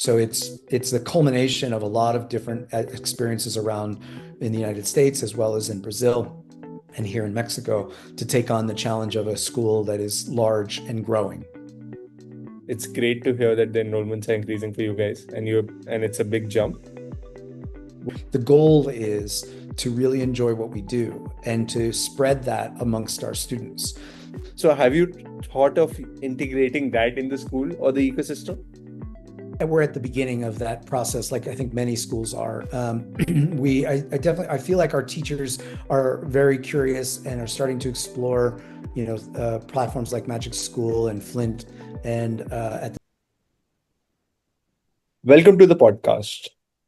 So it's the culmination of a lot of different experiences around in the United States as well as in Brazil and here in Mexico to take on the challenge of a school that is large and growing. It's great to hear that the enrollments are increasing for you guys, and it's a big jump. The goal is to really enjoy what we do and to spread that amongst our students. So, have you thought of integrating that in the school or the ecosystem? And we're at the beginning of that process, like I think many schools are. I definitely, I feel like our teachers are very curious and are starting to explore, platforms like Magic School and Flint, and at Welcome to the podcast.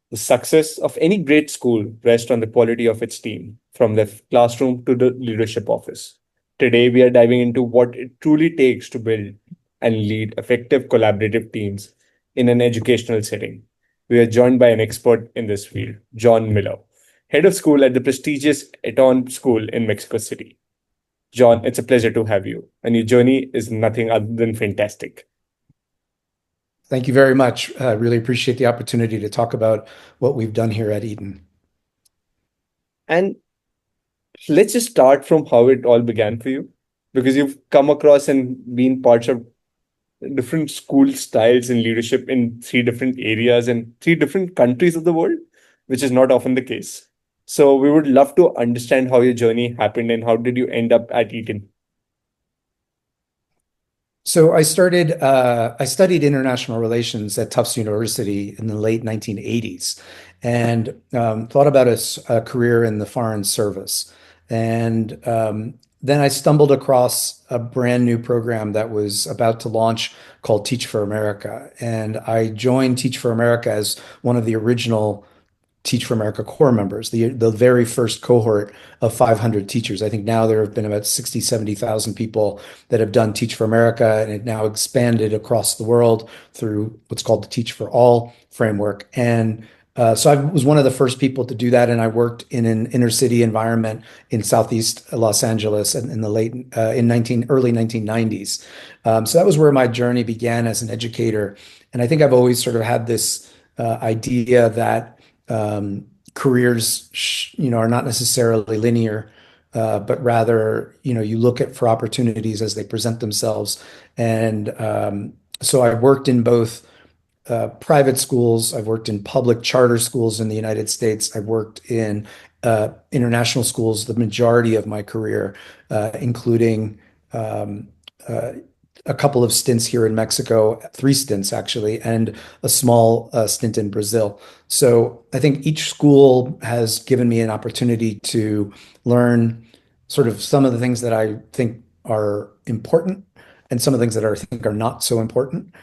The success of any great school rests on the quality of its team, from the classroom to the leadership office. Today, we are diving into what it truly takes to build and lead effective collaborative teams in an educational setting. We are joined by an expert in this field, John Miller, head of school at the prestigious Eton School in Mexico City. John, it's a pleasure to have you, and your journey is nothing other than fantastic. Thank you very much. I really appreciate the opportunity to talk about what we've done here at Eton. And let's just start from how it all began for you, because you've come across and been parts of different school styles and leadership in three different areas and three different countries of the world, which is not often the case. So we would love to understand how your journey happened and how did you end up at Eton. So I studied international relations at Tufts University in the late 1980s and thought about a career in the foreign service. And then I stumbled across a brand new program that was about to launch called Teach for America. And I joined Teach for America as one of the original Teach for America core members, the very first cohort of 500 teachers. I think now there have been about 60, 70,000 people that have done Teach for America, and it now expanded across the world through what's called the Teach for All framework. And so I was one of the first people to do that, and I worked in an inner city environment in Southeast Los Angeles in the early 1990s. So that was where my journey began as an educator. And I think I've always sort of had this idea that careers, are not necessarily linear, but rather, you look at for opportunities as they present themselves. And so I worked in both private schools. I've worked in public charter schools in the United States. I've worked in international schools the majority of my career, including um, uh, a couple of stints here in Mexico, three stints actually, and a small stint in Brazil. So I think each school has given me an opportunity to learn sort of some of the things that I think are important and some of the things that I think are not so important.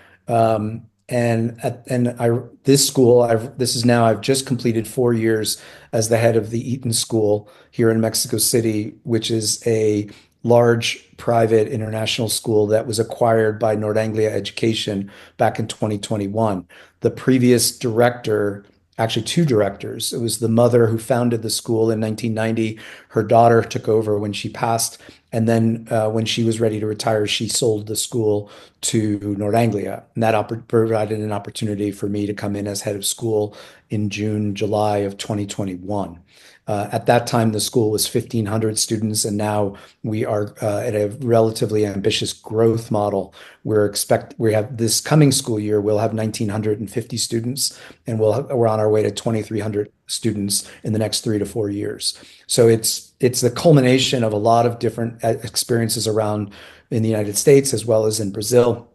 This school, I've just completed 4 years as the head of the Eton School here in Mexico City, which is a large private international school that was acquired by Nord Anglia Education back in 2021. The previous director, actually two directors, it was the mother who founded the school in 1990. Her daughter took over when she passed. And then when she was ready to retire, she sold the school to Nord Anglia. And that provided an opportunity for me to come in as head of school in June, July of 2021. At that time, the school was 1,500 students, and now we are at a relatively ambitious growth model. We have this coming school year, we'll have 1,950 students, and we're on our way to 2,300 students in the next 3 to 4 years. So it's the culmination of a lot of different experiences around in the United States as well as in Brazil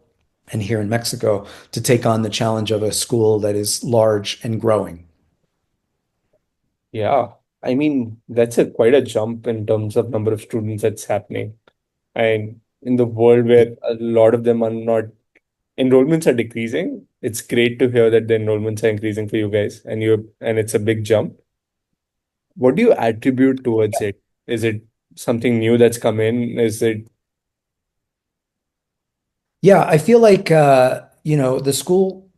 and here in Mexico to take on the challenge of a school that is large and growing. Yeah, I mean, that's a quite a jump in terms of number of students that's happening. And in the world where a lot of them are not, enrollments are decreasing, it's great to hear that the enrollments are increasing for you guys and it's a big jump. What do you attribute towards it? Is it something new that's come in? Is it Yeah, I feel like the school,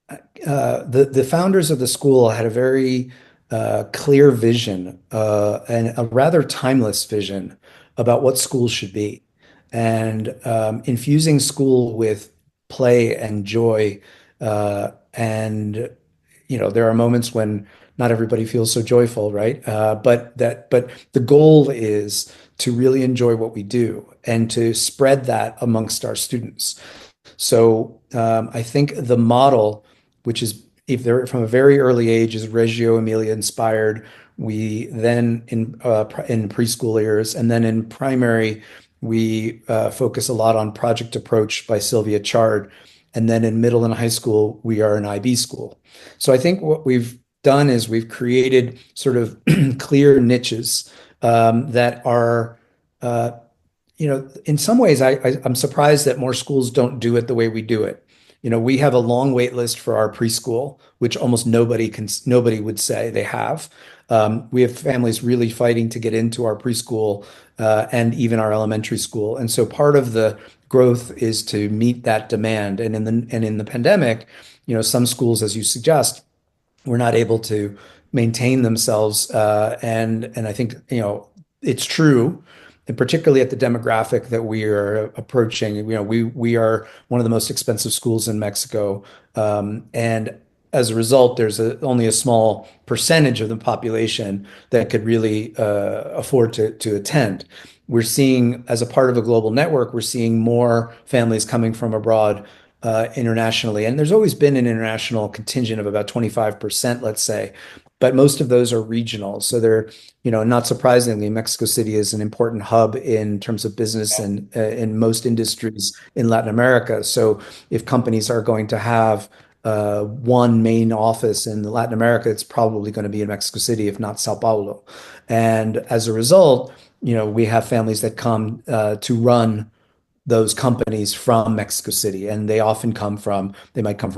the founders of the school had a very clear vision and a rather timeless vision about what schools should be, and infusing school with play and joy And there are moments when not everybody feels so joyful, right? But the goal is to really enjoy what we do and to spread that amongst our students. So I think the model, which is if they're from a very early age, is Reggio Emilia inspired. We then in preschool years, and then in primary, we focus a lot on Project Approach by Sylvia Chard. And then in middle and high school, we are an IB school. So I think what we've done is we've created sort of clear niches that are in some ways, I'm surprised that more schools don't do it the way we do it. We have a long wait list for our preschool, which almost nobody would say they have. We have families really fighting to get into our preschool and even our elementary school. And so part of the growth is to meet that demand. And in the pandemic, some schools, as you suggest, were not able to maintain themselves. And I think, it's true, and particularly at the demographic that we are approaching. We are one of the most expensive schools in Mexico. And as a result, there's only a small percentage of the population that could really afford to attend. We're seeing, as a part of a global network, we're seeing more families coming from abroad internationally. And there's always been an international contingent of about 25%, let's say, but most of those are regional. So they're, not surprisingly, Mexico City is an important hub in terms of business and in most industries in Latin America. So if companies are going to have one main office in Latin America, it's probably going to be in Mexico City, if not Sao Paulo. And as a result, we have families that come to run those companies from Mexico City. And they might come from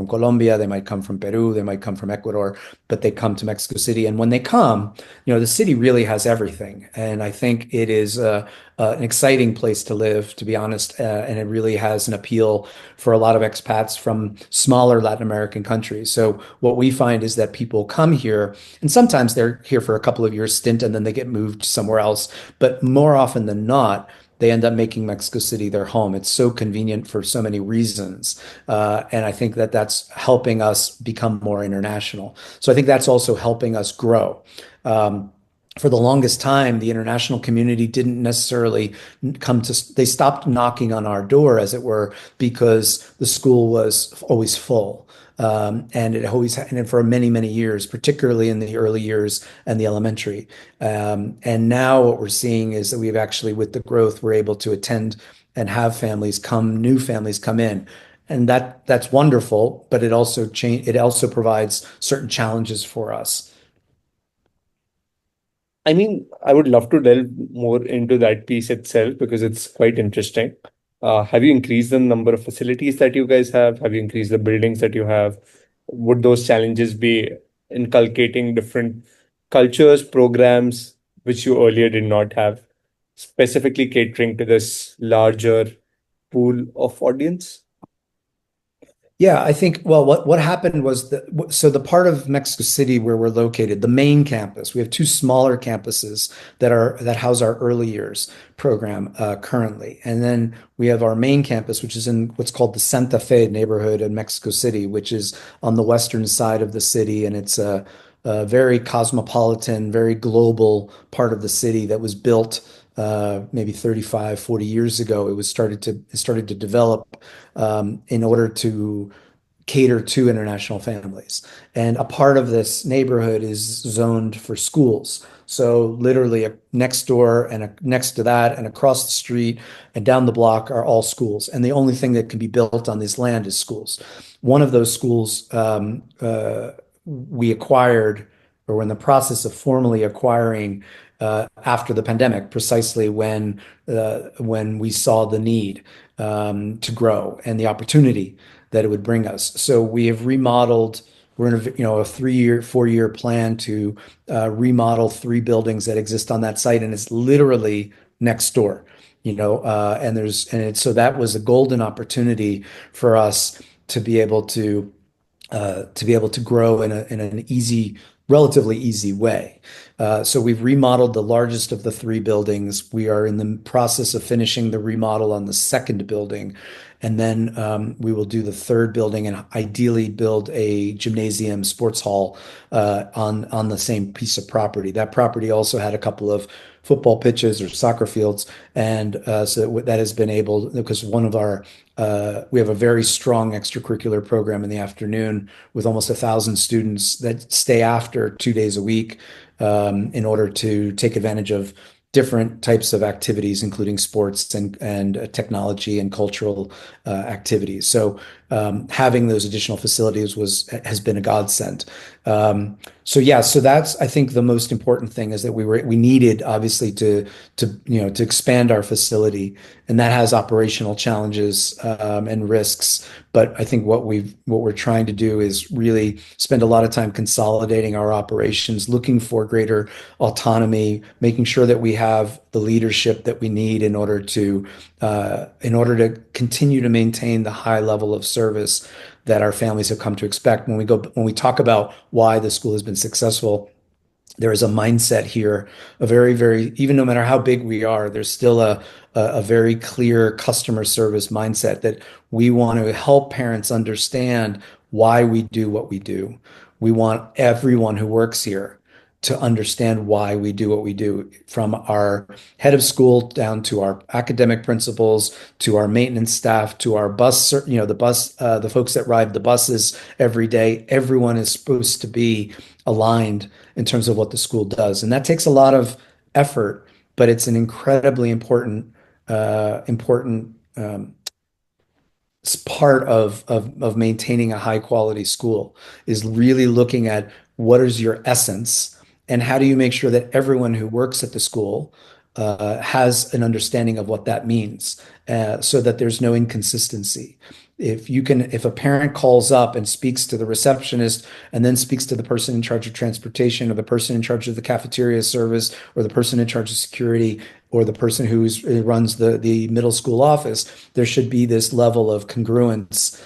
Colombia, they might come from Peru, they might come from Ecuador, but they come to Mexico City. And when they come, the city really has everything. And I think it is an exciting place to live, to be honest. And it really has an appeal for a lot of expats from smaller Latin American countries. So what we find is that people come here, and sometimes they're here for a couple of years stint and then they get moved somewhere else. But more often than not, they end up making Mexico City their home. It's so convenient for so many reasons. And I think that that's helping us become more international. So I think that's also helping us grow. For the longest time, the international community didn't necessarily they stopped knocking on our door, as it were, because the school was always full. And for many, many years, particularly in the early years and the elementary. And now what we're seeing is that we've actually, with the growth, we're able to attend and have new families come in. And that's wonderful, but it also provides certain challenges for us. I mean, I would love to delve more into that piece itself because it's quite interesting. Have you increased the number of facilities that you guys have? Have you increased the buildings that you have? Would those challenges be inculcating different cultures, programs, which you earlier did not have, specifically catering to this larger pool of audience? Yeah, I think, well, what happened was the part of Mexico City where we're located, the main campus, we have two smaller campuses that house our early years program currently. And then we have our main campus, which is in what's called the Santa Fe neighborhood in Mexico City, which is on the western side of the city. And it's a very cosmopolitan, very global part of the city that was built maybe 35, 40 years ago. It started to develop in order to cater to international families. And a part of this neighborhood is zoned for schools. So literally next door and next to that and across the street and down the block are all schools. And the only thing that can be built on this land is schools. One of those schools we acquired, or we're in the process of formally acquiring after the pandemic, precisely when we saw the need to grow and the opportunity that it would bring us. So we have remodeled. We're in a 3-year, 4-year plan to remodel 3 buildings that exist on that site, and it's literally next door. So that was a golden opportunity for us to be able to grow in an relatively easy way. So we've remodeled the largest of the 3 buildings. We are in the process of finishing the remodel on the second building. And then we will do the third building and ideally build a gymnasium sports hall on the same piece of property. That property also had a couple of football pitches or soccer fields, and so that has been able because we have a very strong extracurricular program in the afternoon with almost 1,000 students that stay after 2 days a week in order to take advantage of different types of activities, including sports and technology and cultural activities. So having those additional facilities has been a godsend. So yeah, so that's I think the most important thing is that we needed obviously to expand our facility, and that has operational challenges and risks. But I think what we're trying to do is really spend a lot of time consolidating our operations, looking for greater autonomy, making sure that we have the leadership that we need in order to continue to maintain the high level of service that our families have come to expect. When we talk about why the school has been successful, there is a mindset here, a very, very, even no matter how big we are, there's still a very clear customer service mindset that we want to help parents understand why we do what we do. We want everyone who works here to understand why we do what we do, from our head of school down to our academic principals, to our maintenance staff, to our the folks that ride the buses every day. Everyone is supposed to be aligned in terms of what the school does. And that takes a lot of effort, but it's an incredibly important part of maintaining a high quality school is really looking at what is your essence and how do you make sure that everyone who works at the school has an understanding of what that means, so that there's no inconsistency. If a parent calls up and speaks to the receptionist and then speaks to the person in charge of transportation or the person in charge of the cafeteria service or the person in charge of security or the person who runs the middle school office, there should be this level of congruence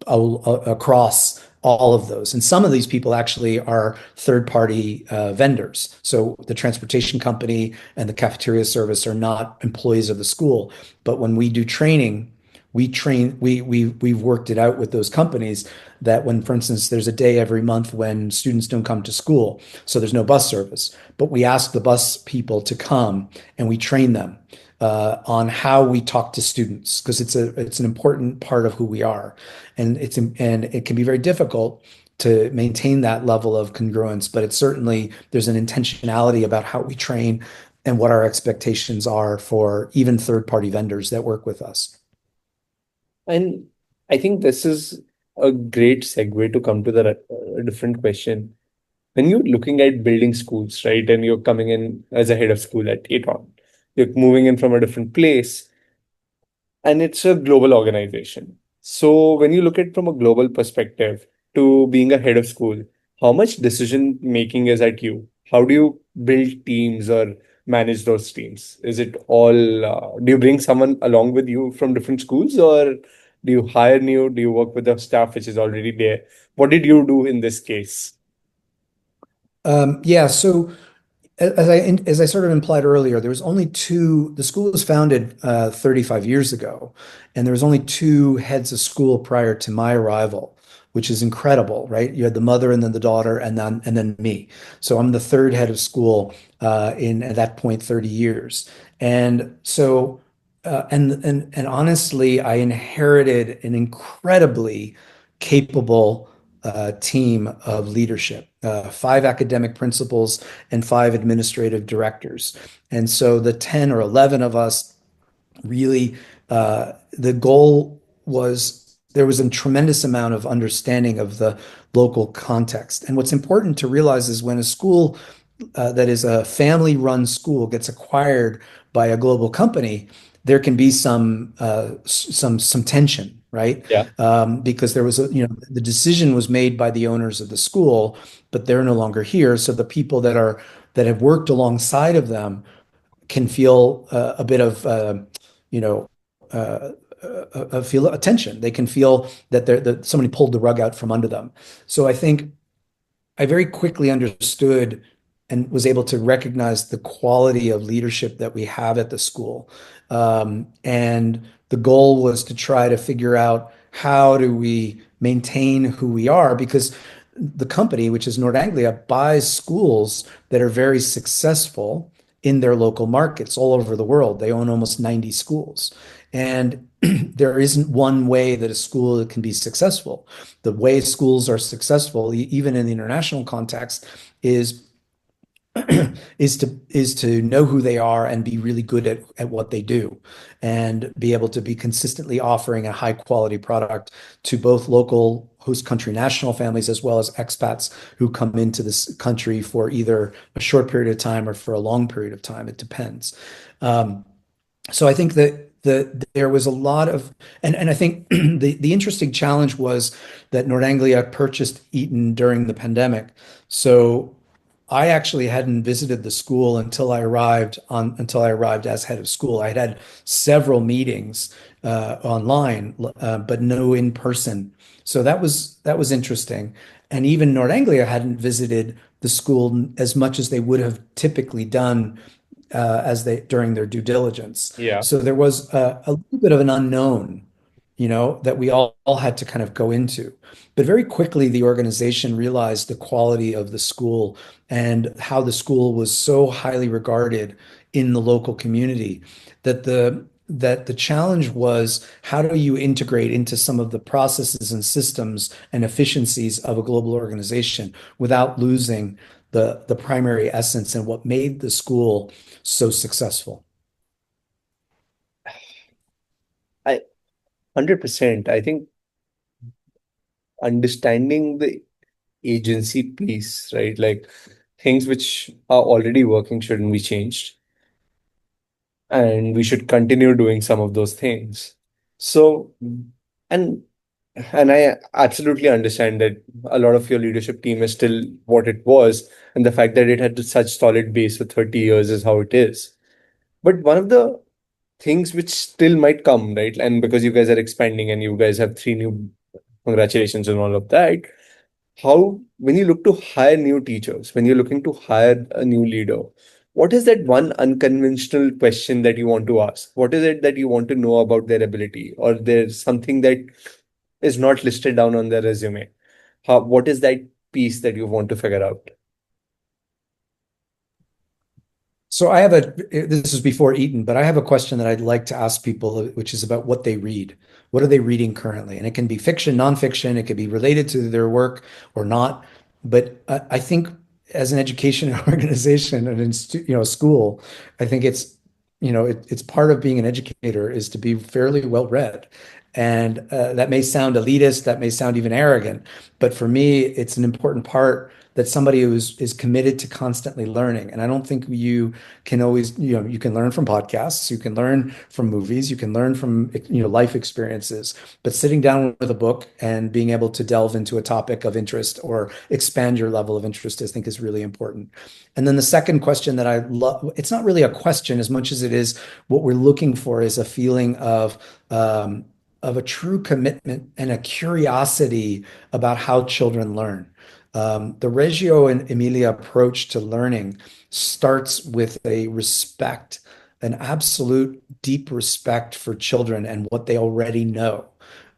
across all of those. And some of these people actually are third-party vendors. So the transportation company and the cafeteria service are not employees of the school. But when we do training, we've worked it out with those companies that when, for instance, there's a day every month when students don't come to school, so there's no bus service, but we ask the bus people to come and we train them on how we talk to students because it's an important part of who we are, and it can be very difficult to maintain that level of congruence, but it's certainly there's an intentionality about how we train and what our expectations are for even third-party vendors that work with us. And I think this is a great segue to come to the different question. When you're looking at building schools, right, and you're coming in as a head of school at Eton, you're moving in from a different place, and it's a global organization. So when you look at from a global perspective to being a head of school, how much decision making is at you? How do you build teams or manage those teams? Is it all, do you bring someone along with you from different schools, or do you hire new? Do you work with the staff which is already there? What did you do in this case? Yeah, so as I sort of implied earlier, there was only two. The school was founded 35 years ago, and there was only two heads of school prior to my arrival, which is incredible, right? You had the mother and then the daughter, and then me. So I'm the third head of school in at that point 30 years, and so and honestly, I inherited an incredibly capable team of leadership, five academic principals and five administrative directors. And so the 10 or 11 of us really, the goal was there was a tremendous amount of understanding of the local context. And what's important to realize is when a school that is a family-run school gets acquired by a global company, there can be some tension, right? Yeah. Because the decision was made by the owners of the school, but they're no longer here. So the people that have worked alongside of them can feel a bit of you know feel a tension. They can feel that somebody pulled the rug out from under them. So I think I very quickly understood and was able to recognize the quality of leadership that we have at the school. And the goal was to try to figure out how do we maintain who we are because the company, which is Nord Anglia, buys schools that are very successful in their local markets all over the world. They own almost 90 schools. And there isn't one way that a school can be successful. The way schools are successful, even in the international context, is is to know who they are and be really good at what they do and be able to be consistently offering a high quality product to both local host country national families as well as expats who come into this country for either a short period of time or for a long period of time. It depends. So I think that there was a lot of, and I think the interesting challenge was that Nord Anglia purchased Eton during the pandemic. So I actually hadn't visited the school until I arrived as head of school. I had several meetings online, but no in person. So that was interesting. And even Nord Anglia hadn't visited the school as much as they would have typically done as they during their due diligence. Yeah. So there was a little bit of an unknown, that we all had to kind of go into. But very quickly, the organization realized the quality of the school and how the school was so highly regarded in the local community that the challenge was how do you integrate into some of the processes and systems and efficiencies of a global organization without losing the primary essence and what made the school so successful. I 100%. I think understanding the agency piece, right? Like things which are already working shouldn't be changed. And we should continue doing some of those things. So, and and I absolutely understand that a lot of your leadership team is still what it was, and the fact that it had such solid base for 30 years is how it is. But one of the things which still might come, right? And because you guys are expanding and you guys have three new, congratulations on all of that. How, when you look to hire new teachers, when you're looking to hire a new leader, what is that one unconventional question that you want to ask? What is it that you want to know about their ability, or there's something that is not listed down on their resume? What is that piece that you want to figure out? So this is before Eton, but I have a question that I'd like to ask people, which is about what they read. What are they reading currently? And it can be fiction, nonfiction, it could be related to their work or not. But I think as an education organization and a school, I think it's part of being an educator is to be fairly well read. And that may sound elitist, that may sound even arrogant, but for me, it's an important part that somebody who is committed to constantly learning. And I don't think you can always, you can learn from podcasts, you can learn from movies, you can learn from, life experiences, but sitting down with a book and being able to delve into a topic of interest or expand your level of interest, I think is really important. And then the second question that I love, it's not really a question as much as it is what we're looking for is a feeling of a true commitment and a curiosity about how children learn. The Reggio and Emilia approach to learning starts with a respect, an absolute deep respect for children and what they already know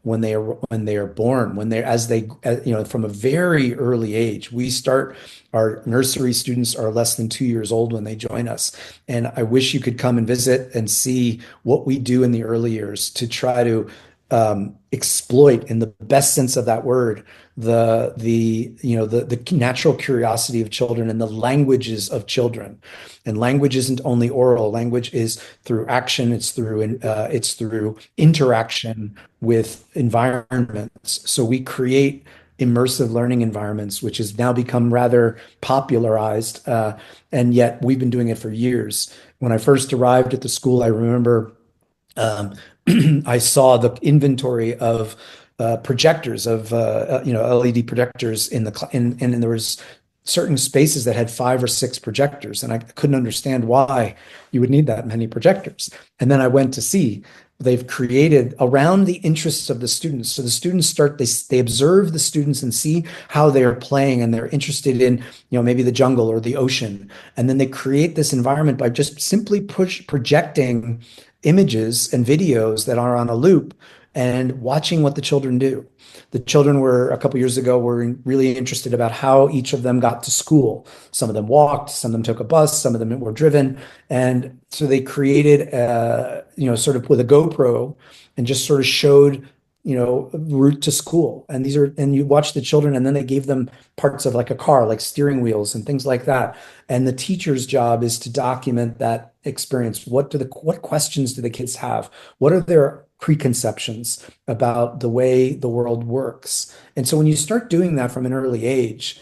when they are born, when they're as they from a very early age. We start our nursery students are less than 2 years old when they join us, and I wish you could come and visit and see what we do in the early years to try to exploit, in the best sense of that word, the natural curiosity of children and the languages of children. And language isn't only oral. Language is through action. It's through interaction with environments. So we create immersive learning environments, which has now become rather popularized, and yet we've been doing it for years. When I first arrived at the school, I remember um, I saw the inventory of projectors of LED projectors and there was certain spaces that had 5 or 6 projectors, and I couldn't understand why you would need that many projectors. And then I went to see they've created around the interests of the students. So the students they observe the students and see how they are playing, and they're interested in, maybe the jungle or the ocean. And then they create this environment by just simply projecting images and videos that are on a loop and watching what the children do. The children were a couple years ago were really interested about how each of them got to school. Some of them walked, some of them took a bus, some of them were driven, and so they created, sort of with a GoPro and just sort of showed, route to school. And you watch the children, and then they gave them parts of like a car, like steering wheels and things like that. And the teacher's job is to document that experience. What questions do the kids have? What are their preconceptions about the way the world works? And so when you start doing that from an early age,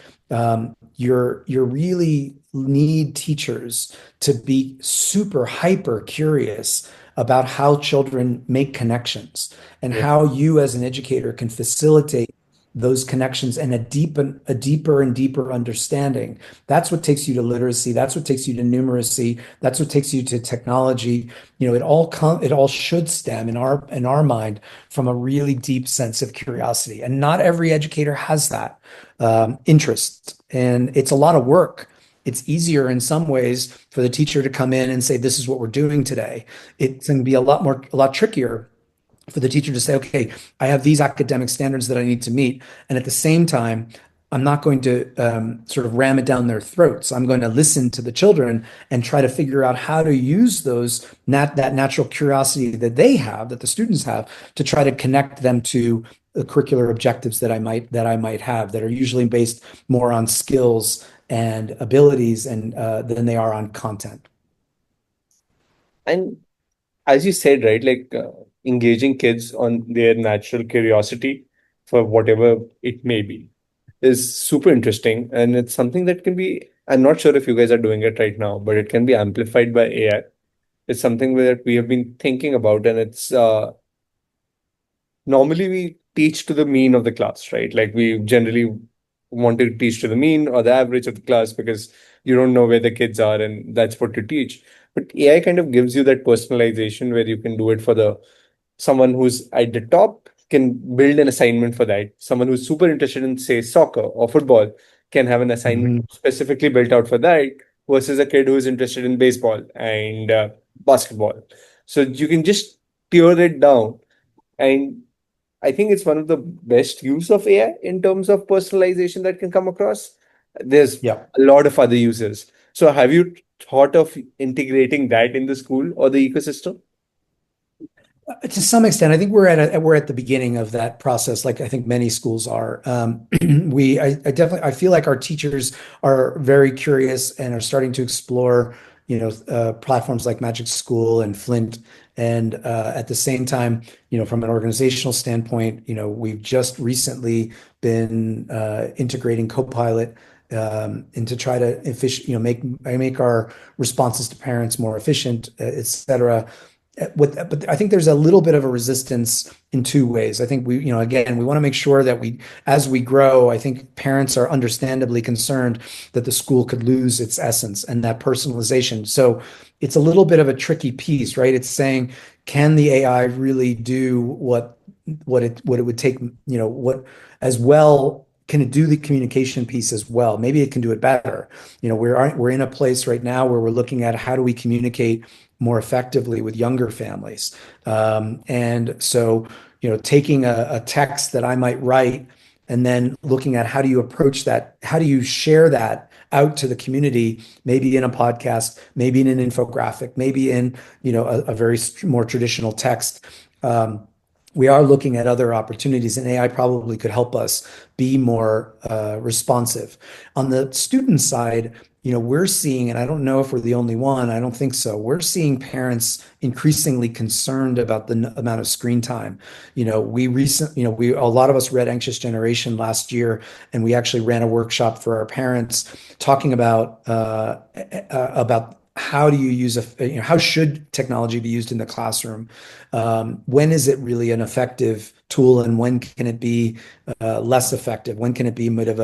you're really need teachers to be super hyper curious about how children make connections and Yeah. how you as an educator can facilitate those connections and a deeper and deeper understanding. That's what takes you to literacy. That's what takes you to numeracy. That's what takes you to technology. It all should stem in our mind from a really deep sense of curiosity. And not every educator has that interest. And it's a lot of work. It's easier in some ways for the teacher to come in and say, "This is what we're doing today." It's going to be a lot trickier for the teacher to say, "Okay, I have these academic standards that I need to meet." And at the same time, I'm not going to sort of ram it down their throats. I'm going to listen to the children and try to figure out how to use that natural curiosity that they have, that the students have, to try to connect them to the curricular objectives that I might have, that are usually based more on skills and abilities and than they are on content. And as you said, right, like engaging kids on their natural curiosity for whatever it may be is super interesting. And it's something that can be, I'm not sure if you guys are doing it right now, but it can be amplified by AI. It's something that we have been thinking about, and it's normally we teach to the mean of the class, right? Like we generally want to teach to the mean or the average of the class because you don't know where the kids are and that's what you teach. But AI kind of gives you that personalization where you can do it for the someone who's at the top can build an assignment for that. Someone who's super interested in, say, soccer or football can have an assignment Mhm. specifically built out for that versus a kid who's interested in baseball and basketball. So you can just tear it down. And I think it's one of the best use of AI in terms of personalization that can come across. There's Yeah. a lot of other uses. So have you thought of integrating that in the school or the ecosystem? To some extent, I think we're at the beginning of that process, like I think many schools are. I definitely I feel like our teachers are very curious and are starting to explore, platforms like Magic School and Flint. And at the same time, from an organizational standpoint, we've just recently been integrating Copilot and to try to make our responses to parents more efficient, et cetera. But I think there's a little bit of a resistance in two ways. I think again, we want to make sure that as we grow, I think parents are understandably concerned that the school could lose its essence and that personalization. So it's a little bit of a tricky piece, right? It's saying, can the AI really do what it would take, what as well? Can it do the communication piece as well? Maybe it can do it better. We're in a place right now where we're looking at how do we communicate more effectively with younger families. And so, taking a text that I might write and then looking at how do you approach that? How do you share that out to the community, maybe in a podcast, maybe in an infographic, maybe in, a very more traditional text. We are looking at other opportunities, and AI probably could help us be more responsive. On the student side, we're seeing, and I don't know if we're the only one, I don't think so. We're seeing parents increasingly concerned about the amount of screen time. A lot of us read Anxious Generation last year, and we actually ran a workshop for our parents talking about how do you use how should technology be used in the classroom? When is it really an effective tool, and when can it be less effective? When can it be a bit of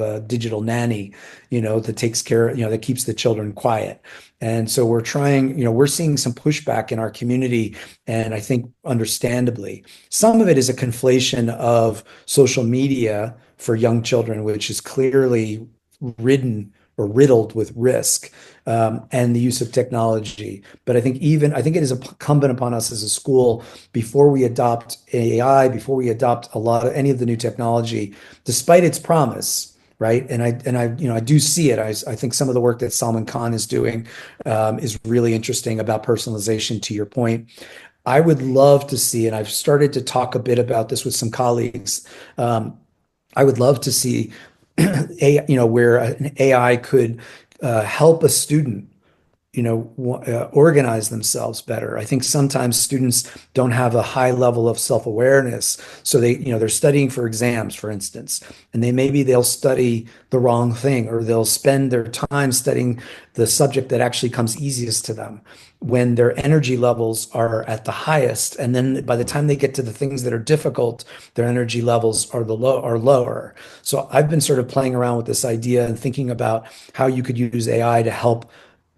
a digital nanny, that takes care, that keeps the children quiet? And so we're seeing some pushback in our community, and I think understandably, some of it is a conflation of social media for young children, which is clearly ridden or riddled with risk, and the use of technology. But I think it is incumbent upon us as a school, before we adopt AI, before we adopt a lot of any of the new technology, despite its promise, right? I do see it. I think some of the work that Salman Khan is doing is really interesting about personalization. To your point, I would love to see, and I've started to talk a bit about this with some colleagues. Um, I would love to see where an AI could help a student organize themselves better. I think sometimes students don't have a high level of self-awareness. So they're studying for exams, for instance, and they'll study the wrong thing, or they'll spend their time studying the subject that actually comes easiest to them when their energy levels are at the highest. And then by the time they get to the things that are difficult, their energy levels are lower. So I've been sort of playing around with this idea and thinking about how you could use AI to help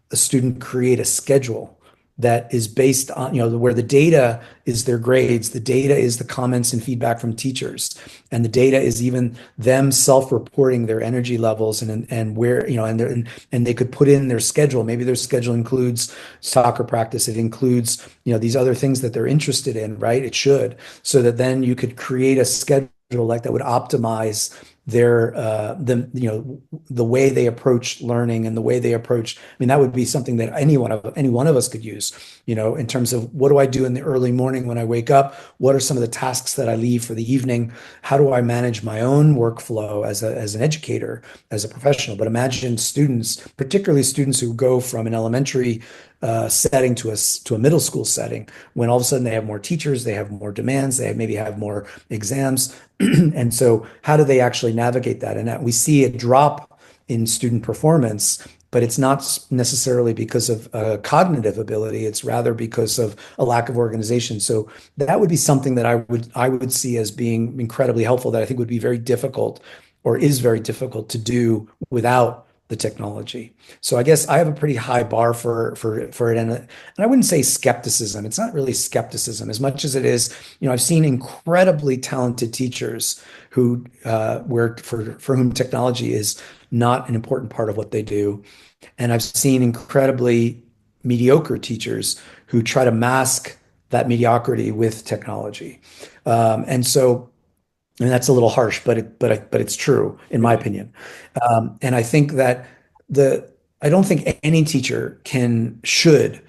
a student create a schedule that is based on, where the data is their grades, the data is the comments and feedback from teachers, and the data is even them self-reporting their energy levels and where, and they could put in their schedule. Maybe their schedule includes soccer practice, it includes, these other things that they're interested in, right? It should, so that then you could create a schedule like that would optimize the way they approach learning and the way they approach. I mean, that would be something that any one of us could use, in terms of, what do I do in the early morning when I wake up? What are some of the tasks that I leave for the evening? How do I manage my own workflow as an educator, as a professional? But imagine students, particularly students who go from an elementary setting to a middle school setting, when all of a sudden they have more teachers, they have more demands, they maybe have more exams. And so how do they actually navigate that? And that we see a drop in student performance, but it's not necessarily because of cognitive ability. It's rather because of a lack of organization. So that would be something that I would see as being incredibly helpful, that I think would be very difficult, or is very difficult to do without the technology. So I guess I have a pretty high bar for it, and I wouldn't say skepticism. It's not really skepticism as much as it is, I've seen incredibly talented teachers who where for whom technology is not an important part of what they do, and I've seen incredibly mediocre teachers who try to mask that mediocrity with technology. And so, I mean, that's a little harsh, but it's true in my opinion. And I think that the I don't think any teacher should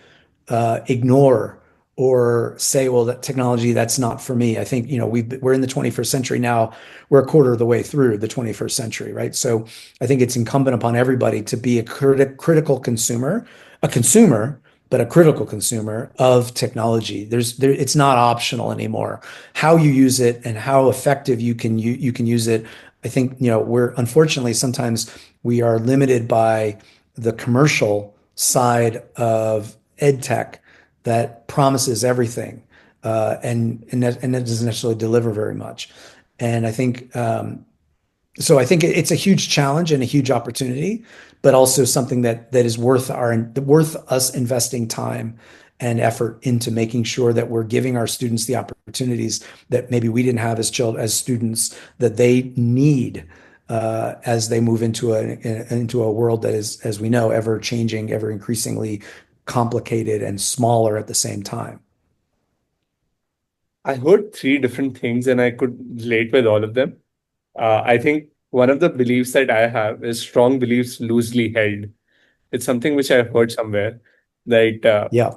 ignore or say, well, that technology, that's not for me. I think, we're in the 21st century now. We're a quarter of the way through the 21st century, right? So I think it's incumbent upon everybody to be a critical consumer, a consumer, but a critical consumer of technology. It's not optional anymore. How you use it and how effective you can use it. I think, we're unfortunately sometimes we are limited by the commercial side of ed tech that promises everything, and that doesn't necessarily deliver very much. And I think it's a huge challenge and a huge opportunity, but also something that is worth us investing time and effort into making sure that we're giving our students the opportunities that maybe we didn't have as students, that they need as they move into a world that is, as we know, ever changing, ever increasingly complicated and smaller at the same time. I heard three different things and I could relate with all of them. I think one of the beliefs that I have is strong beliefs loosely held. It's something which I heard somewhere that Yeah,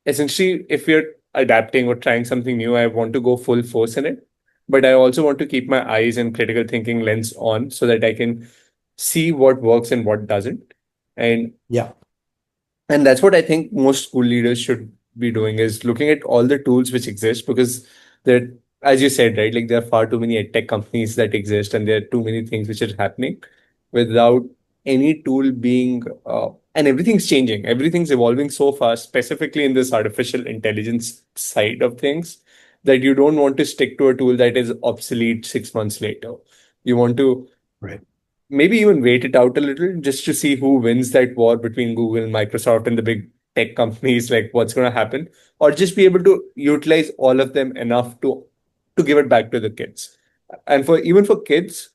essentially, if we're adapting or trying something new, I want to go full force in it. But I also want to keep my eyes and critical thinking lens on so that I can see what works and what doesn't. And yeah, and that's what I think most school leaders should be doing, is looking at all the tools which exist, because there, as you said, right, like there are far too many ed tech companies that exist and there are too many things which are happening without any tool being, and everything's changing. Everything's evolving so fast, specifically in this artificial intelligence side of things, that you don't want to stick to a tool that is obsolete 6 months later. You want to right. maybe even wait it out a little just to see who wins that war between Google and Microsoft and the big tech companies, like what's going to happen, or just be able to utilize all of them enough to give it back to the kids. And for even for kids,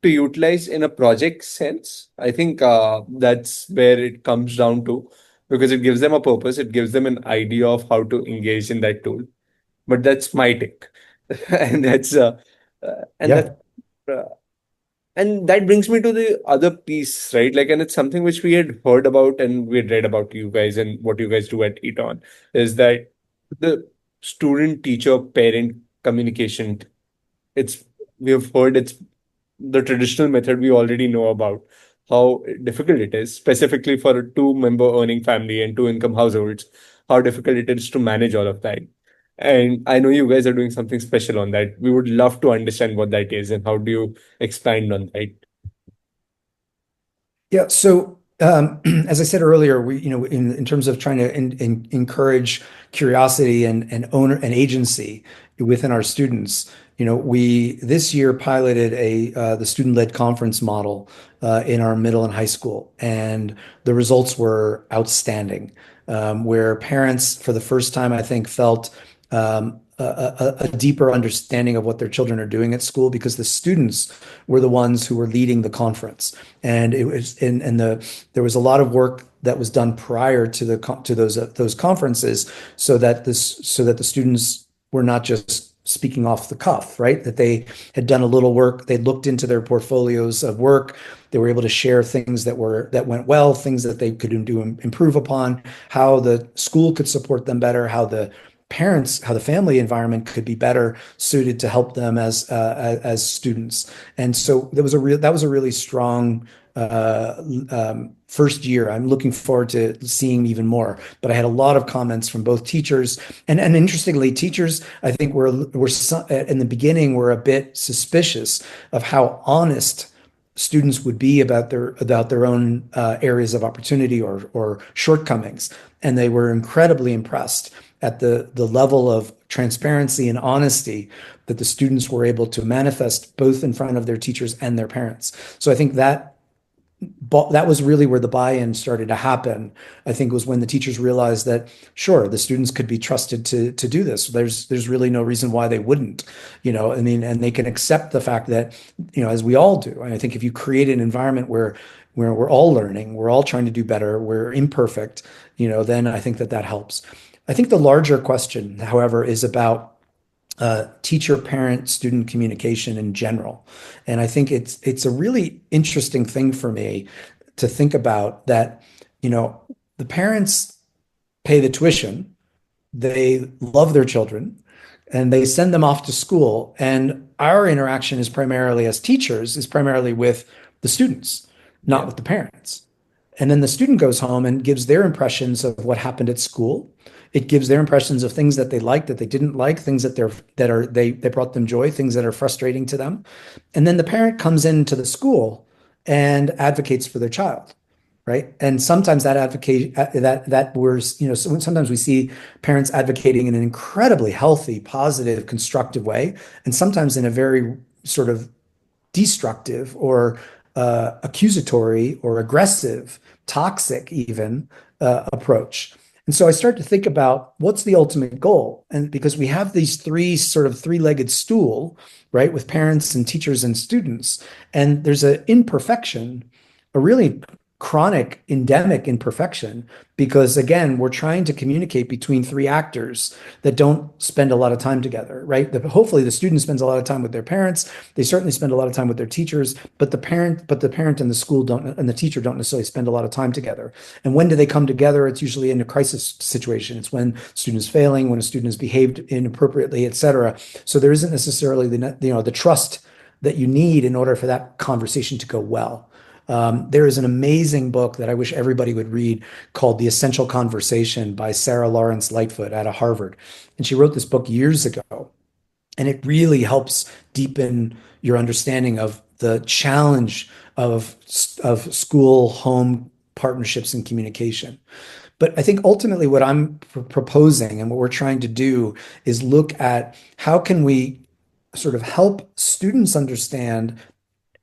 to utilize in a project sense. I think that's where it comes down to, because it gives them a purpose, it gives them an idea of how to engage in that tool. But that's my take, and and that's Yeah. uh, and that brings me to the other piece, right? Like, and it's something which we had heard about and we had read about you guys and what you guys do at Eton, is that the student teacher parent communication. It's We have heard it's the traditional method we already know about, how difficult it is, specifically for a two-member earning family and two-income households, how difficult it is to manage all of that. And I know you guys are doing something special on that. We would love to understand what that is and how do you expand on that. Yeah. So, as I said earlier, in terms of trying to encourage curiosity and owner and agency within our students, we this year piloted the student-led conference model in our middle and high school, and the results were outstanding. Where parents, for the first time, I think, felt a deeper understanding of what their children are doing at school because the students were the ones who were leading the conference. And it was there was a lot of work that was done prior to those conferences so that the students were not just speaking off the cuff, right? That they had done a little work, they looked into their portfolios of work, they were able to share things that went well, things that they could improve upon, how the school could support them better, how the family environment could be better suited to help them as students. And so that was a really strong first year. I'm looking forward to seeing even more. But I had a lot of comments from both teachers and interestingly, teachers I think were in the beginning were a bit suspicious of how honest students would be about their own areas of opportunity or shortcomings, and they were incredibly impressed at the level of transparency and honesty that the students were able to manifest both in front of their teachers and their parents. So I think that was really where the buy-in started to happen. I think was when the teachers realized that sure, the students could be trusted to do this. There's really no reason why they wouldn't, I mean, and they can accept the fact that, as we all do. And I think if you create an environment where we're all learning, we're all trying to do better, we're imperfect, then I think that helps. I think the larger question, however, is about teacher, parent, student communication in general. And I think it's a really interesting thing for me to think about that, the parents pay the tuition, they love their children, and they send them off to school. And our interaction is primarily as teachers, is primarily with the students, not Yeah. with the parents. And then the student goes home and gives their impressions of what happened at school. It gives their impressions of things that they liked, that they didn't like, things they brought them joy, things that are frustrating to them. And then the parent comes into the school and advocates for their child, right? And sometimes that advocate that we're, sometimes we see parents advocating in an incredibly healthy, positive, constructive way, and sometimes in a very sort of destructive or accusatory or aggressive, toxic even approach. And so I start to think about what's the ultimate goal. And because we have these three-legged stool, right, with parents and teachers and students, and there's an imperfection, a really chronic endemic imperfection, because again, we're trying to communicate between three actors that don't spend a lot of time together, right? Hopefully the student spends a lot of time with their parents. They certainly spend a lot of time with their teachers, but the parent and the school don't, and the teacher don't necessarily spend a lot of time together. And when do they come together? It's usually in a crisis situation. It's when student is failing, when a student has behaved inappropriately, et cetera. So there isn't necessarily the trust that you need in order for that conversation to go well. There is an amazing book that I wish everybody would read called The Essential Conversation by Sarah Lawrence Lightfoot out of Harvard. And she wrote this book years ago. And it really helps deepen your understanding of the challenge of school home partnerships and communication. But I think ultimately what I'm proposing and what we're trying to do is look at how can we sort of help students understand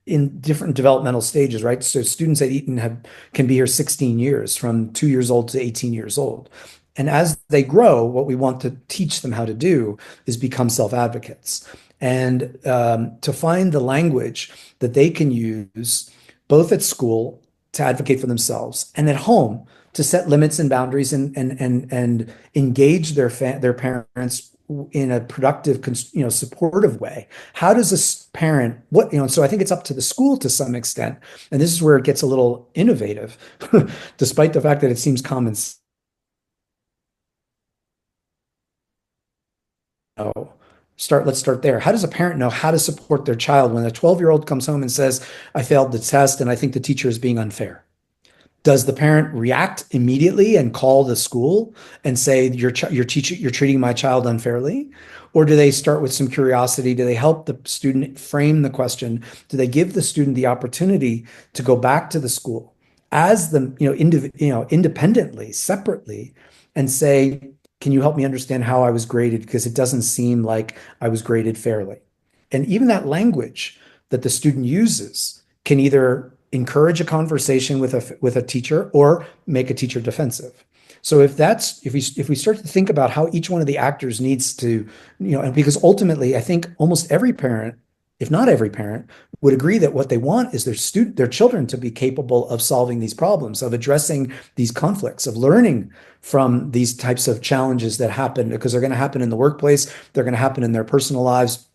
in different developmental stages, right? So students at Eton can be here 16 years, from 2 years old to 18 years old. And as they grow, what we want to teach them how to do is become self-advocates. and to find the language that they can use both at school to advocate for themselves and at home to set limits and boundaries and engage their parents in a productive, supportive way. How does a parent, so I think it's up to the school to some extent. And this is where it gets a little innovative, despite the fact that it seems common sense. Let's start there. How does a parent know how to support their child when a 12-year-old comes home and says, I failed the test and I think the teacher is being unfair? Does the parent react immediately and call the school and say you're treating my child unfairly? Or do they start with some curiosity? Do they help the student frame the question? Do they give the student the opportunity to go back to the school as the independently, separately, and say, can you help me understand how I was graded? Because it doesn't seem like I was graded fairly. And even that language that the student uses can either encourage a conversation with a teacher or make a teacher defensive. So if we start to think about how each one of the actors needs to, and because ultimately I think almost every parent, if not every parent, would agree that what they want is their children to be capable of solving these problems, of addressing these conflicts, of learning from these types of challenges that happen, because they're going to happen in the workplace, they're going to happen in their personal lives.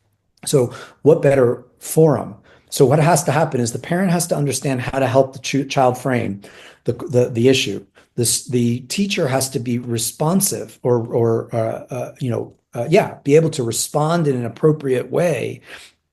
So what better forum? So what has to happen is the parent has to understand how to help the child frame the issue. The teacher has to be responsive or be able to respond in an appropriate way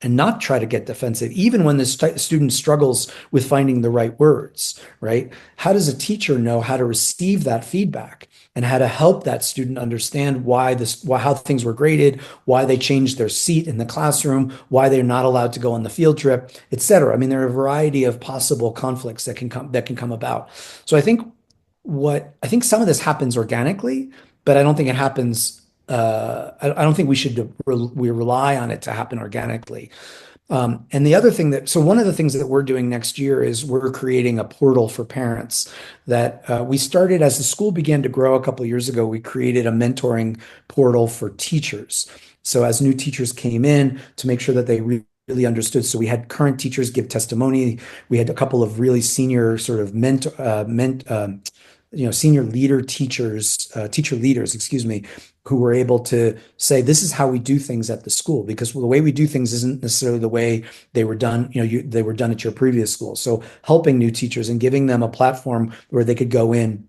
and not try to get defensive, even when the student struggles with finding the right words, right? How does a teacher know how to receive that feedback and how to help that student understand how things were graded, why they changed their seat in the classroom, why they're not allowed to go on the field trip, et cetera? I mean, there are a variety of possible conflicts that can come about. So I think some of this happens organically, but I don't think it happens. I don't think we rely on it to happen organically. And the other thing so one of the things that we're doing next year is we're creating a portal for parents that we started as the school began to grow a couple of years ago. We created a mentoring portal for teachers. So as new teachers came in to make sure that they really understood. So we had current teachers give testimony. We had a couple of really senior sort of senior teacher leaders, excuse me, who were able to say, this is how we do things at the school, because the way we do things isn't necessarily the way they were done, they were done at your previous school. So helping new teachers and giving them a platform where they could go in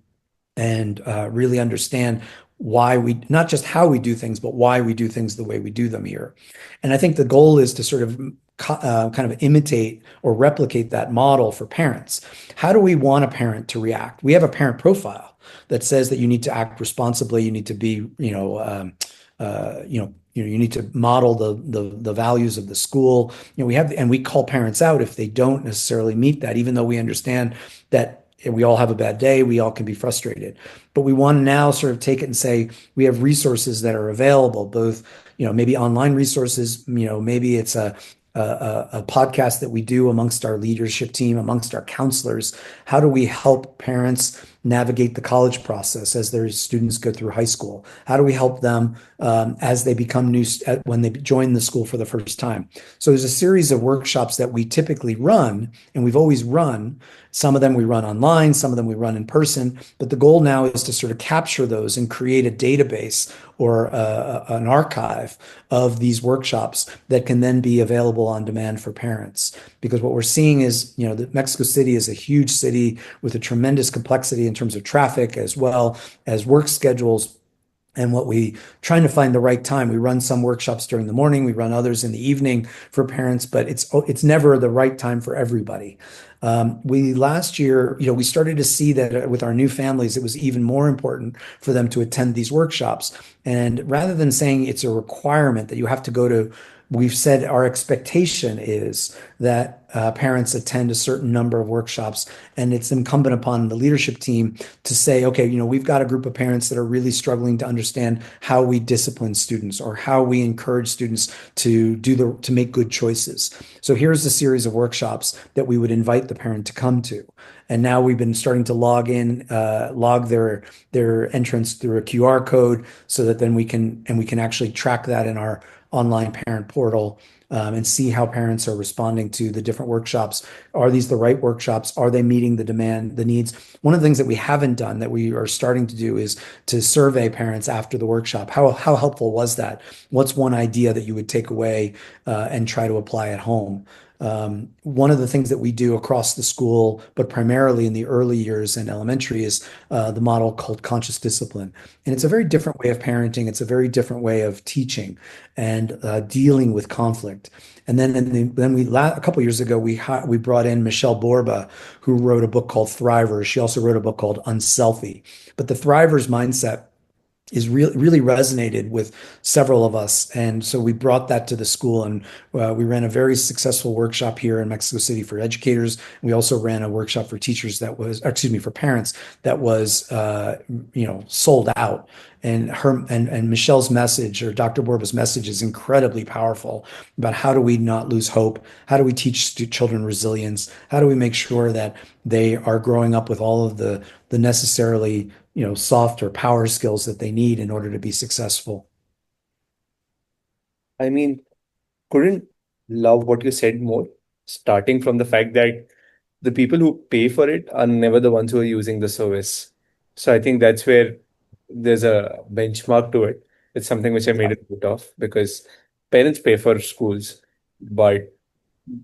and really understand not just how we do things, but why we do things the way we do them here. And I think the goal is to sort of kind of imitate or replicate that model for parents. How do we want a parent to react? We have a parent profile that says that you need to act responsibly. You need to be, you need to model the values of the school. We call parents out if they don't necessarily meet that, even though we understand that we all have a bad day, we all can be frustrated. But we want to now sort of take it and say we have resources that are available, both, maybe online resources, maybe it's a podcast that we do amongst our leadership team, amongst our counselors. How do we help parents navigate the college process as their students go through high school? How do we help them as they become when they join the school for the first time? So there's a series of workshops that we typically run, and we've always run. Some of them we run online, some of them we run in person. But the goal now is to sort of capture those and create a database or an archive of these workshops that can then be available on demand for parents. Because what we're seeing is, that Mexico City is a huge city with a tremendous complexity in terms of traffic as well as work schedules. And trying to find the right time. We run some workshops during the morning, we run others in the evening for parents, but it's never the right time for everybody. Last year, we started to see that with our new families, it was even more important for them to attend these workshops. And rather than saying it's a requirement that you have to go to, we've said our expectation is that that parents attend a certain number of workshops, and it's incumbent upon the leadership team to say, okay, we've got a group of parents that are really struggling to understand how we discipline students or how we encourage students to make good choices. So here's a series of workshops that we would invite the parent to come to. And now we've been starting to log their entrance through a QR code so that then we can actually track that in our online parent portal, and see how parents are responding to the different workshops. Are these the right workshops? Are they meeting the demand, the needs? One of the things that we haven't done that we are starting to do is to survey parents after the workshop. How helpful was that? What's one idea that you would take away and try to apply at home? One of the things that we do across the school, but primarily in the early years and elementary, is the model called conscious discipline. And it's a very different way of parenting. It's a very different way of teaching and dealing with conflict. And a couple of years ago, we brought in Michelle Borba, who wrote a book called Thrivers. She also wrote a book called Unselfie. But the Thrivers mindset is really resonated with several of us. And so we brought that to the school, and we ran a very successful workshop here in Mexico City for educators. We also ran a workshop for teachers for parents that was, sold out. And Michelle's message, or Dr. Borba's message, is incredibly powerful about how do we not lose hope? How do we teach children resilience? How do we make sure that they are growing up with all of the necessarily soft or power skills that they need in order to be successful? I mean, couldn't love what you said more, starting from the fact that the people who pay for it are never the ones who are using the service. So I think that's where there's a benchmark to it. It's something which I made a note of, because parents pay for schools, but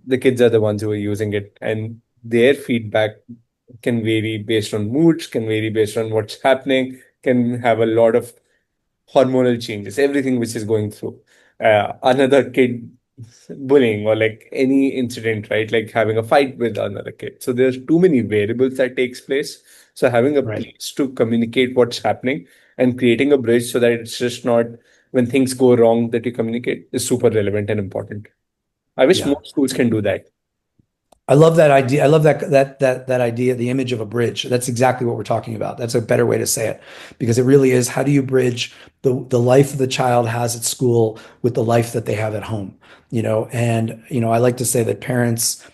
the kids are the ones who are using it, and their feedback can vary based on moods, can vary based on what's happening, can have a lot of hormonal changes, everything which is going through. Another kid bullying, or like any incident, right? Like having a fight with another kid. So there's too many variables that takes place. So having a Right. place to communicate what's happening and creating a bridge so that it's just not when things go wrong that you communicate is super relevant and important. I wish Yeah. more schools can do that. I love that idea. I love that idea, the image of a bridge. That's exactly what we're talking about. That's a better way to say it, because it really is, how do you bridge the life the child has at school with the life that they have at home? I like to say that parents,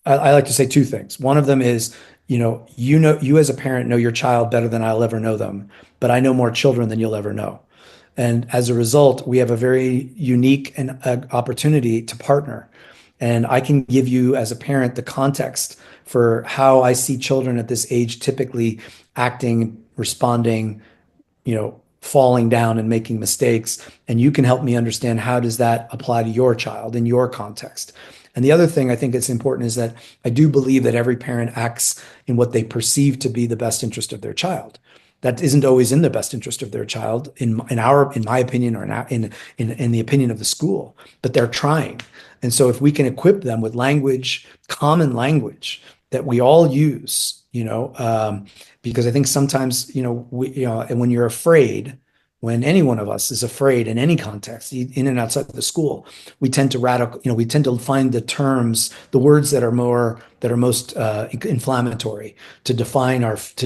I like to say two things. One of them is, you as a parent know your child better than I'll ever know them, but I know more children than you'll ever know. And as a result, we have a very unique and opportunity to partner. And I can give you, as a parent, the context for how I see children at this age typically acting, responding, falling down and making mistakes. And you can help me understand, how does that apply to your child in your context? And the other thing I think it's important is that I do believe that every parent acts in what they perceive to be the best interest of their child. That isn't always in the best interest of their child, in my opinion, or in the opinion of the school, but they're trying. And so if we can equip them with language, common language that we all use, because I think sometimes, and when you're afraid, when any one of us is afraid in any context, in and outside of the school, we tend to find the words that are most inflammatory to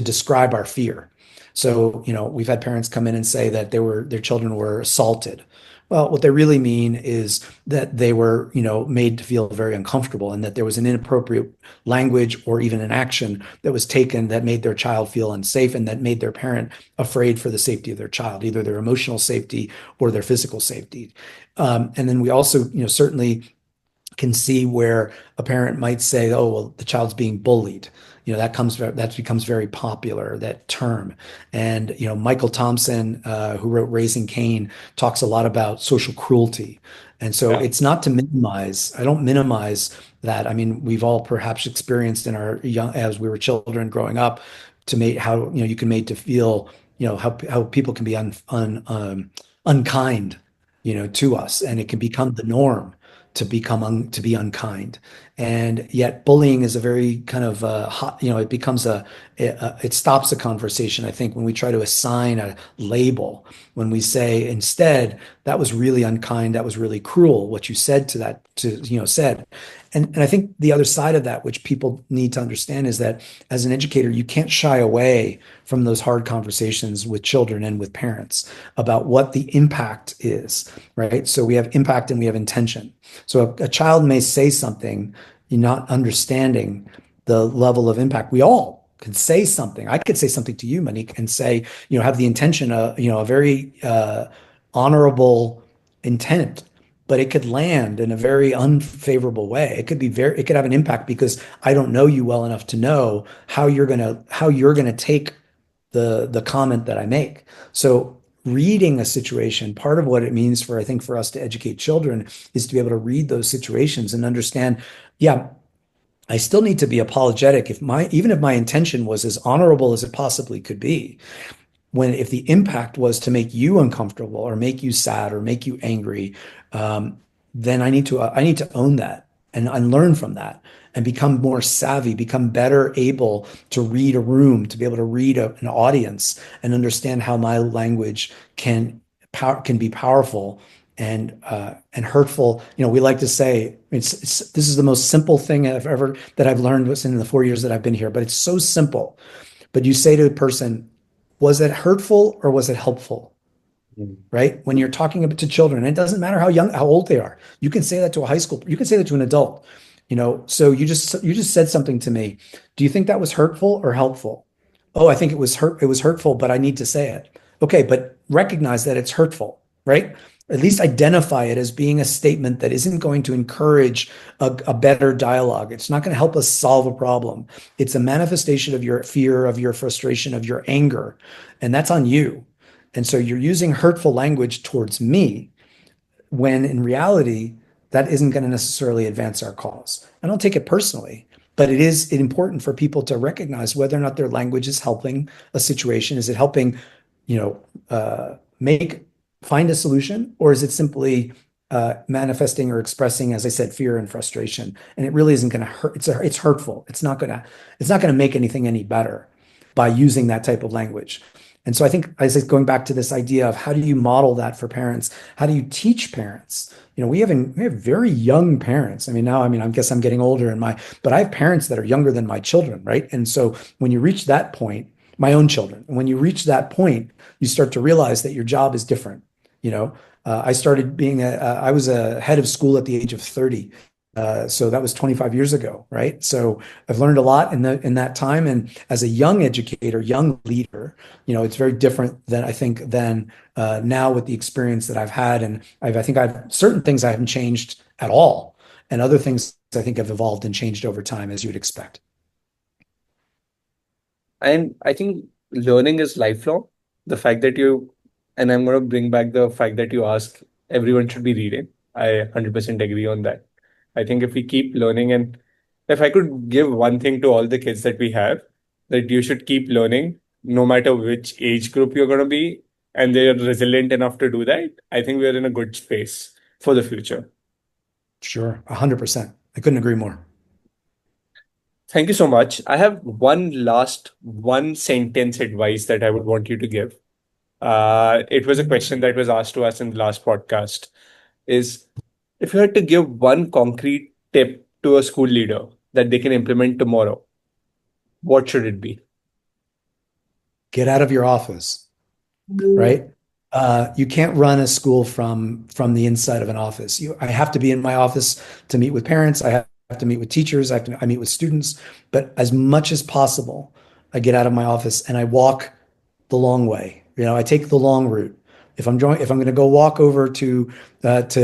describe our fear. So, we've had parents come in and say that their children were assaulted. Well, what they really mean is that they were, made to feel very uncomfortable, and that there was an inappropriate language or even an action that was taken that made their child feel unsafe, and that made their parent afraid for the safety of their child, either their emotional safety or their physical safety. And then we also, certainly can see where a parent might say, "Oh, well, the child's being bullied." That becomes very popular, that term. And Michael Thompson, who wrote Raising Cain, talks a lot about social cruelty. And so Yeah. it's not to minimize. I don't minimize that. I mean, we've all perhaps experienced in our young, as we were children growing up, to make how you can made to feel, how people can be unkind, to us, and it can become the norm to be unkind. And yet bullying is a very kind of hot, it becomes it stops a conversation, I think, when we try to assign a label, when we say instead, that was really unkind, that was really cruel what you said to that, said. And I think the other side of that, which people need to understand, is that as an educator, you can't shy away from those hard conversations with children and with parents about what the impact is, right? So we have impact and we have intention. So a child may say something, you're not understanding the level of impact. We all can say something. I could say something to you, Monique, and say, have the intention, a very honorable intent, but it could land in a very unfavorable way. It could have an impact because I don't know you well enough to know how you're gonna take the comment that I make. So reading a situation, part of what it means for, I think, for us to educate children is to be able to read those situations and understand, yeah, I still need to be apologetic even if my intention was as honorable as it possibly could be, if the impact was to make you uncomfortable or make you sad or make you angry, um, then I need to own that and learn from that and become more savvy, become better able to read a room, to be able to read an audience and understand how my language can be powerful and hurtful. We like to say this is the most simple thing that I've learned in the 4 years that I've been here, but it's so simple. But you say to a person, was it hurtful or was it helpful? Mm. Right? When you're talking about to children, it doesn't matter how old they are. You can say that to a high school, you can say that to an adult. So you just said something to me. Do you think that was hurtful or helpful? Oh, I think it was hurtful, but I need to say it. Okay, but recognize that it's hurtful, right? At least identify it as being a statement that isn't going to encourage a better dialogue. It's not going to help us solve a problem. It's a manifestation of your fear, of your frustration, of your anger, and that's on you. And so you're using hurtful language towards me when in reality, that isn't going to necessarily advance our cause. I don't take it personally, but it is important for people to recognize whether or not their language is helping a situation. Is it helping, you know, make find a solution, or is it simply manifesting or expressing, as I said, fear and frustration? And it really isn't going to hurt. It's hurtful. It's not going to make anything any better by using that type of language. And so I think, I was going back to this idea of how do you model that for parents? How do you teach parents? We have very young parents. I guess I'm getting older but I have parents that are younger than my children, right? And so when you reach that point, my own children, when you reach that point, you start to realize that your job is different. I was a head of school at the age of 30. So that was 25 years ago, right? So I've learned a lot in that time. And as a young educator, young leader, it's very different than now with the experience that I've had. And I think I've certain things I haven't changed at all, and other things I think have evolved and changed over time, as you would expect. And I think learning is lifelong. The fact that you, and I'm going to bring back the fact that you ask everyone should be reading. I 100% agree on that. I think if we keep learning, and if I could give one thing to all the kids that we have, that you should keep learning no matter which age group you're going to be, and they're resilient enough to do that, I think we're in a good space for the future. Sure, 100%. I couldn't agree more. Thank you so much. I have one last one sentence advice that I would want you to give. It was a question that was asked to us in the last podcast. Is if you had to give one concrete tip to a school leader that they can implement tomorrow, what should it be? Get out of your office, right? You can't run a school from the inside of an office. I have to be in my office to meet with parents. I have to meet with teachers. I meet with students. But as much as possible, I get out of my office and I walk the long way. I take the long route. If I'm going to go walk over to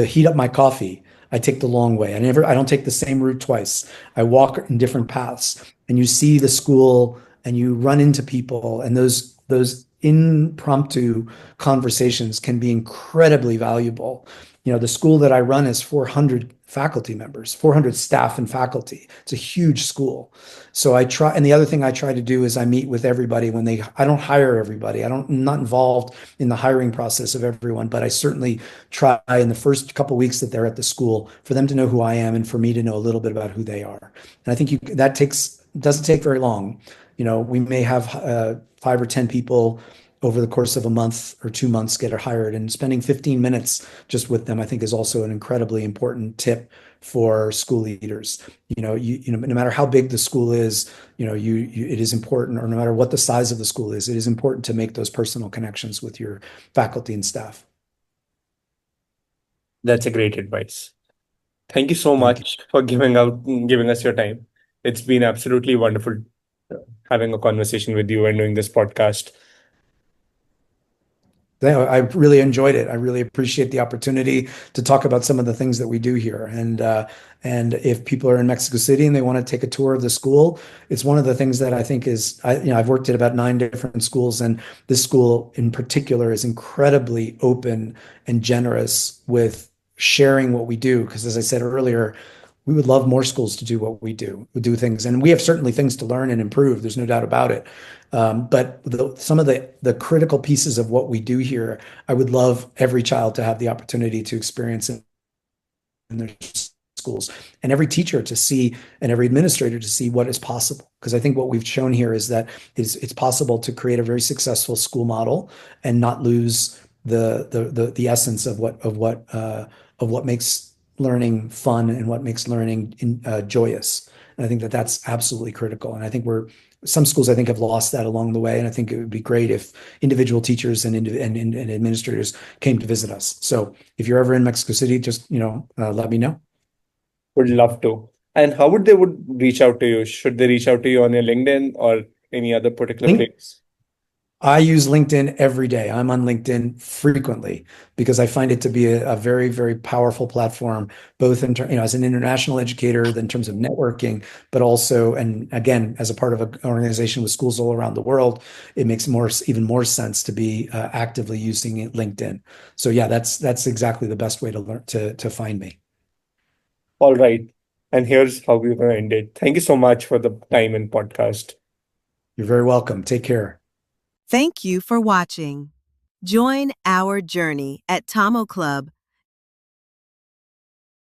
heat up my coffee, I take the long way. I don't take the same route twice. I walk in different paths, and you see the school, and you run into people, and those impromptu conversations can be incredibly valuable. The school that I run is 400 faculty members, 400 staff and faculty. It's a huge school. So and the other thing I try to do is I meet with everybody I don't hire everybody. I'm not involved in the hiring process of everyone, but I certainly try in the first couple of weeks that they're at the school for them to know who I am and for me to know a little bit about who they are. And I think that doesn't take very long. We may have 5 or 10 people over the course of a month or 2 months get hired. And spending 15 minutes just with them, I think, is also an incredibly important tip for school leaders. No matter how big the school is, it is important, or no matter what the size of the school is, it is important to make those personal connections with your faculty and staff. That's a great advice. Thank you so Thank you. much for giving us your time. It's been absolutely wonderful having a conversation with you and doing this podcast. I really enjoyed it. I really appreciate the opportunity to talk about some of the things that we do here. And if people are in Mexico City and they want to take a tour of the school, it's one of the things that I think is, I've worked at about 9 different schools, and this school in particular is incredibly open and generous with sharing what we do. Because as I said earlier, we would love more schools to do what we do. We do things, and we have certainly things to learn and improve. There's no doubt about it. But some of the critical pieces of what we do here, I would love every child to have the opportunity to experience in their schools, and every teacher to see, and every administrator to see what is possible. Because I think what we've shown here is that it's possible to create a very successful school model and not lose the essence of what makes learning fun and what makes learning joyous. And I think that that's absolutely critical. And I think some schools, I think, have lost that along the way. And I think it would be great if individual teachers and administrators came to visit us. So if you're ever in Mexico City, just, let me know. Would love to. And how would reach out to you? Should they reach out to you on your LinkedIn or any other particular Link, place? I use LinkedIn every day. I'm on LinkedIn frequently because I find it to be a very, very powerful platform, both as an international educator, in terms of networking, but also, and again, as a part of an organization with schools all around the world, it makes even more sense to be actively using LinkedIn. So yeah, that's exactly the best way to learn to find me. All right. And here's how we're going to end it. Thank you so much for the time and podcast. You're very welcome. Take care. Thank you for watching. Join our journey at Tomo Club